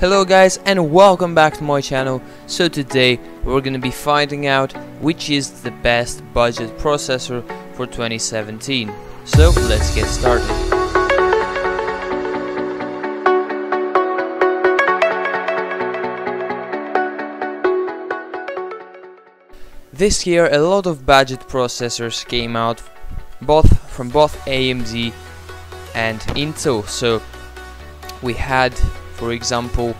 Hello guys and welcome back to my channel. So today we're gonna be finding out which is the best budget processor for 2017. So let's get started. This year a lot of budget processors came out from both AMD and Intel. So we had, for example,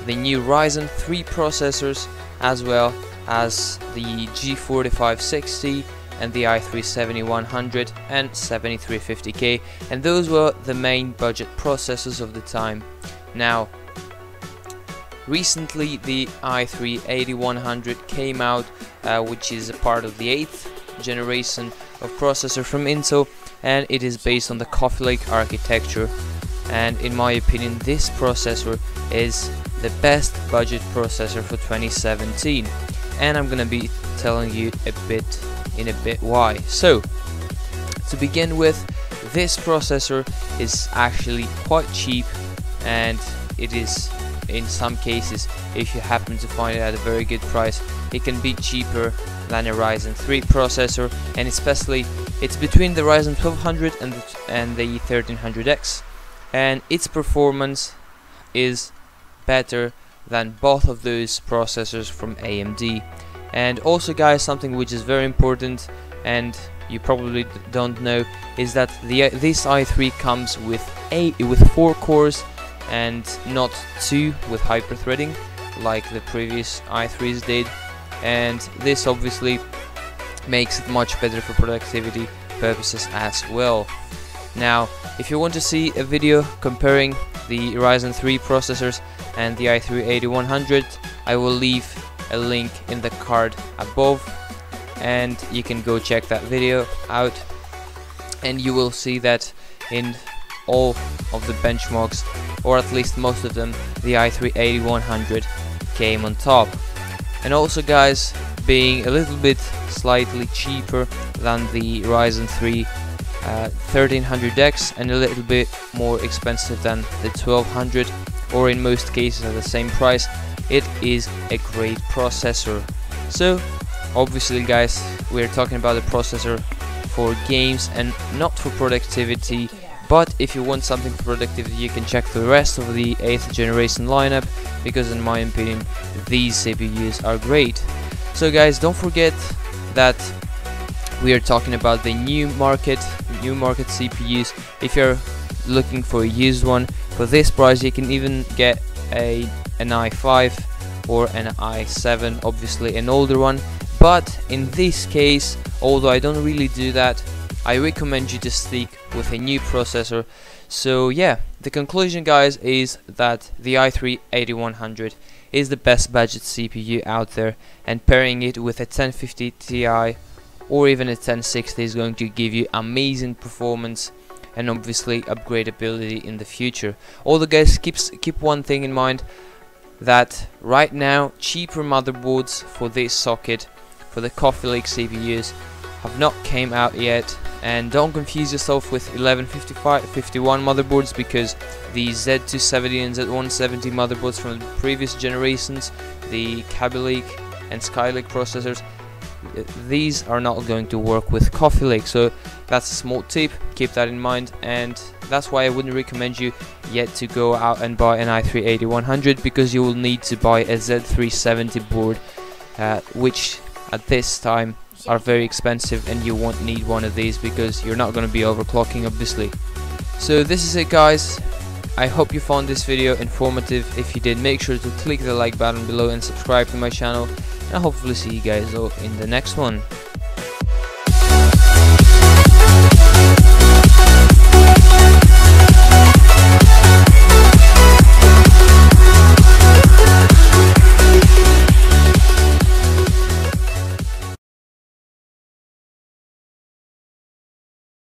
the new Ryzen 3 processors, as well as the G4560 and the i3-7100 and 7350K, and those were the main budget processors of the time. Now recently the i3-8100 came out, which is a part of the 8th generation of processor from Intel, and it is based on the Coffee Lake architecture. And in my opinion, this processor is the best budget processor for 2017, and I'm gonna be telling you in a bit why. So to begin with, this processor is actually quite cheap, and it is, in some cases, if you happen to find it at a very good price, it can be cheaper than a Ryzen 3 processor, and especially it's between the Ryzen 1200 and the 1300X. And its performance is better than both of those processors from AMD. And also guys, something which is very important and you probably don't know is that this i3 comes with 4 cores and not 2 with hyperthreading like the previous i3s did, and this obviously makes it much better for productivity purposes as well. Now, if you want to see a video comparing the Ryzen 3 processors and the i3-8100, I will leave a link in the card above, and you can go check that video out, and you will see that in all of the benchmarks, or at least most of them, the i3-8100 came on top. And also guys, being a little bit slightly cheaper than the Ryzen 3 1300X and a little bit more expensive than the 1200, or in most cases at the same price, it is a great processor. So obviously guys, we're talking about a processor for games and not for productivity, but if you want something for productivity, you can check the rest of the 8th generation lineup, because in my opinion these CPUs are great. So guys, don't forget that we are talking about the new market CPUs. If you're looking for a used one for this price, you can even get an i5 or an i7, obviously an older one. But in this case, although I don't really do that, I recommend you to stick with a new processor. So yeah, the conclusion guys is that the i3-8100 is the best budget CPU out there, and pairing it with a 1050 Ti or even a 1060 is going to give you amazing performance and obviously upgradability in the future. Although guys, keep one thing in mind, that right now cheaper motherboards for this socket, for the Coffee Lake CPUs, have not came out yet. And don't confuse yourself with 1151 motherboards, because the Z270 and Z170 motherboards from the previous generations, the Kaby Lake and Skylake processors, these are not going to work with Coffee Lake. So that's a small tip, keep that in mind, and that's why I wouldn't recommend you yet to go out and buy an i3-8100, because you will need to buy a Z370 board, which at this time are very expensive, and you won't need one of these because you're not going to be overclocking obviously. So this is it guys, I hope you found this video informative. If you did, make sure to click the like button below and subscribe to my channel, and I'll hopefully see you guys all in the next one.